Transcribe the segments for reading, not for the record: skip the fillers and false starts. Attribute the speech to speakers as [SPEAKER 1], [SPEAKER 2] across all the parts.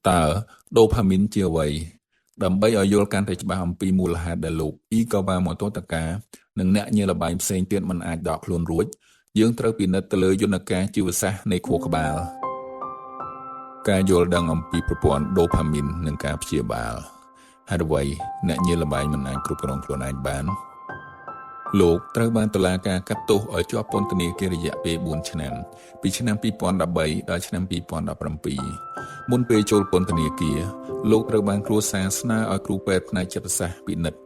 [SPEAKER 1] តើដូផាមីនជាអ្វីដើម្បីឲ្យយល់កាន់តែច្បាស់អំពីមូលហេតុដែលលោកអ៊ីកាវ៉ាម៉ូតូតាកានិងអ្នកញៀនល្បែងផ្សេងទៀតមិនអាចដកខ្លួនរួចយើងត្រូវពិនិត្យទៅលើយន្តការជីវសាស្ត្រនៃខួរក្បាលការយល់ដឹងអំពីប្រព័ន្ធដូផាមីននិងការព្យាបាលហេតុអ្វីអ្នកញៀនល្បែងមិនអាចគ្រប់គ្រងខ្លួនឯងបានលោកត្រូវបានតុលាការកាត់ទោសឲ្យជាប់ពន្ធនាគាររយៈពេល4ឆ្នាំពីឆ្នាំ2013ដល់ឆ្នាំ2017មុនពេលចូលពន្ធនាគារលោកត្រូវបានគ្រួសារស្នើឲ្យគ្រូពេទ្យផ្នែកចិត្តសាស្ត្រពិនិត្យ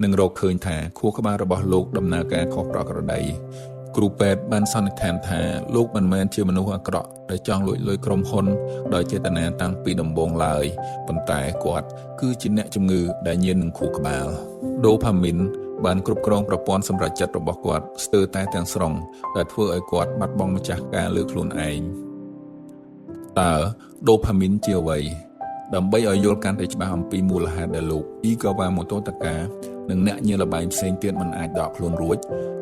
[SPEAKER 1] និងរកឃើញថាខួរក្បាលរបស់លោកដំណើរការខុសប្រក្រតីគ្រូពេទ្យបានសន្និដ្ឋានថាលោកមិនមែនជាមនុស្សអាក្រក់ដែលចង់លួចលុយក្រុមហ៊ុនដោយចេតនាតាំងពីដំបូងឡើយប៉ុន្តែគាត់គឺជាអ្នកជំងឺដែលញៀននឹងខួរក្បាលដូផាមីនបានគ្រប់គ្រងប្រព័ន្ធសម្រេចចិត្តរបស់គាត់ស្ទើរតែទាំងស្រុងដែលធ្វើឲ្យគាត់បាត់បង់ម្ចាស់ការលើខ្លួនឯងតើដូផាមីនជាអ្វីដើម្បីឲ្យយល់កាន់តែច្បាស់អំពីមូលហេតុដែលលោកអ៊ីកាវ៉ាម៉ូតូតាកានិងអ្នកញៀនល្បែងផ្សេងទៀតមិនអាចដកខ្លួនរួច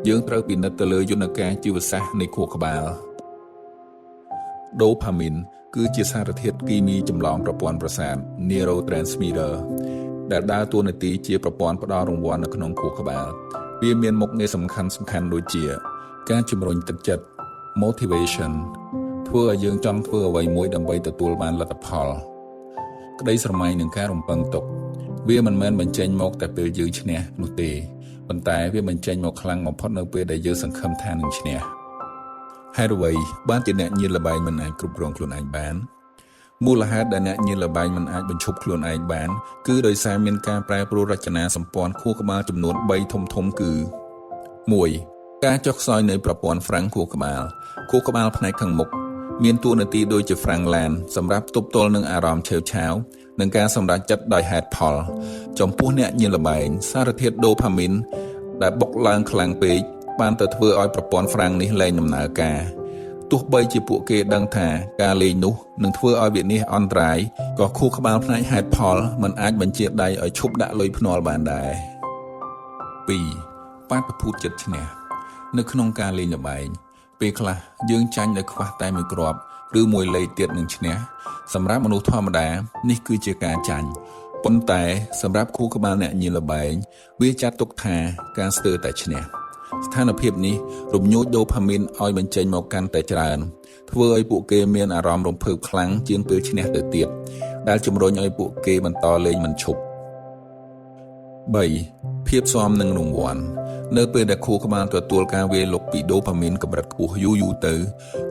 [SPEAKER 1] យើងត្រូវពិនិត្យទៅលើយន្តការជីវសាស្ត្រនៃខួរក្បាលដូផាមីនគឺជាសារធាតុគីមីចម្លងប្រព័ន្ធប្រសាទ neurotransmitter ដែលដើរតួនាទីជាប្រព័ន្ធផ្ដល់រង្វាន់នៅក្នុងខួរក្បាលវាមានមុខងារសំខាន់ដូចជាការជំរុញទឹកចិត្ត motivation ធ្វើឲ្យយើងចង់ធ្វើអ្វីមួយដើម្បីទទួលបានលទ្ធផលក្តីស្រមៃនឹងការរំពឹងទុកវាមិនមែនបញ្ចេញមកតែពេលយើងឈ្នះនោះទេប៉ុន្តែវាបញ្ចេញមកខ្លាំងបំផុតនៅពេលដែលយើងសង្ឃឹមថានឹងឈ្នះហេតុអ្វីបានជាអ្នកញៀនល្បែងមិនអាចគ្រប់គ្រងខ្លួនឯងបានមូលហេតុដែលអ្នកញៀនល្បែងមិនអាចបញ្ឈប់ខ្លួនឯងបានគឺដោយសារមានការប្រែប្រួលរចនាសម្ព័ន្ធខួរក្បាលចំនួន3ធំគឺ 1. ការចុះខ្សោយនៃប្រព័ន្ធហ្វ្រាំងខួរក្បាលផ្នែកខាងមុខមានតួនាទីដូចជាហ្វ្រាំងឡានសម្រាប់ទប់ទល់នឹងអារម្មណ៍ឆេវឆាវនិងការសម្រេចចិត្តដោយហេតុផលចំពោះអ្នកញៀនល្បែងសារធាតុដូផាមីនដែលបុកឡើងខ្លាំងពេកបានទៅធ្វើឲ្យប្រព័ន្ធហ្វ្រាំងនេះលែងដំណើរការទោះបីជាពួកគេដឹងថាការលេងនោះនឹងធ្វើឲ្យវិនាសអន្តរាយក៏ខួរក្បាលផ្នែកហេតុផលមិនអាចបញ្ជាដៃឲ្យឈប់ដាក់លុយភ្នាល់បានដែរ 2. បាតុភូតចិត្តឈ្នះនៅក្នុងការលេងល្បែងពេលខ្លះយើងចាញ់ដោយខ្វះតែមួយគ្រាប់ឬមួយលេខទៀតនឹងឈ្នះសម្រាប់មនុស្សធម្មតានេះគឺជាការចាញ់ប៉ុន្តែសម្រាប់ខួរក្បាលអ្នកញៀនល្បែងវាចាត់ទុកថាការស្ទើរតែឈ្នះស្ថានភាពនេះរំញោចដូផាមីនឲ្យបញ្ចេញមកកាន់តែច្រើនធ្វើឲ្យពួកគេមានអារម្មណ៍រំភើបខ្លាំងជាងពេលឈ្នះទៅទៀតដែលជំរុញឲ្យពួកគេបន្តលេងមិនឈប់ 3. ភាពស៊ាំនឹងរង្វាន់នៅពេលដែលខួរក្បាលទទួលការវាយលុកពីដូផាមីនកម្រិតខ្ពស់យូរទៅ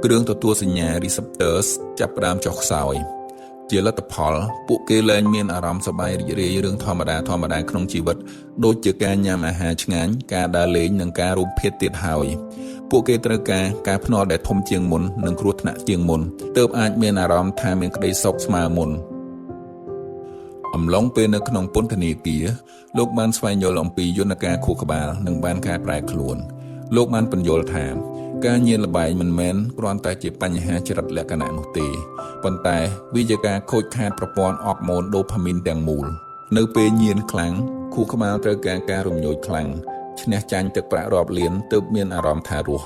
[SPEAKER 1] គ្រឿងទទួលសញ្ញា receptors ចាប់ផ្ដើមចុះខ្សោយជាលទ្ធផលពួកគេលែងមានអារម្មណ៍សប្បាយរីករាយរឿងធម្មតាក្នុងជីវិតដូចជាការញ៉ាំអាហារឆ្ងាញ់ការដើរលេងនិងការរួមភេទទៀតហើយពួកគេត្រូវការភ្នាល់ដែលធំជាងមុននិងគ្រោះថ្នាក់ជាងមុនទើបអាចមានអារម្មណ៍ថាមានក្តីសុខស្មើមុនអំឡុងពេលនៅក្នុងពន្ធនាគារលោកបានស្វែងយល់អំពីយន្តការខួរក្បាលនិងបានកែប្រែខ្លួនលោកបានពន្យល់ថាការញៀនល្បែងមិនមែនគ្រាន់តែជាបញ្ហាចរិតលក្ខណៈនោះទេប៉ុន្តែវាជាការខូចខាតប្រព័ន្ធអរម៉ូនដូផាមីនទាំងមូលនៅពេលញៀនខ្លាំងខួរក្បាលត្រូវការរំញោចខ្លាំងឈ្នះចាញ់ទឹកប្រាក់រាប់លានទើបមានអារម្មណ៍ថារស់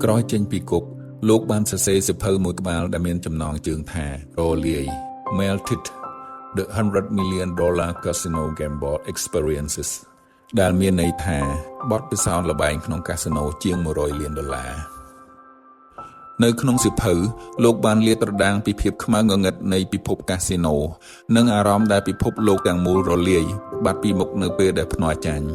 [SPEAKER 1] ក្រោយចេញពីគុកលោកបានសរសេរសៀវភៅមួយក្បាលដែលមានចំណងជើងថារលាយ Melted The $100 million Casino Gamble Experiences ដែលមានន័យថាបទពិសោធន៍ល្បែងក្នុងកាស៊ីណូជាង$100 លាននៅក្នុងសៀវភៅលោកបានលាតត្រដាងពីភាពខ្មៅងងឹតនៃពិភពកាស៊ីណូនិងអារម្មណ៍ដែលពិភពលោកទាំងមូលរលាយបាត់ពីមុខនៅពេលដែលភ្នាល់ចាញ់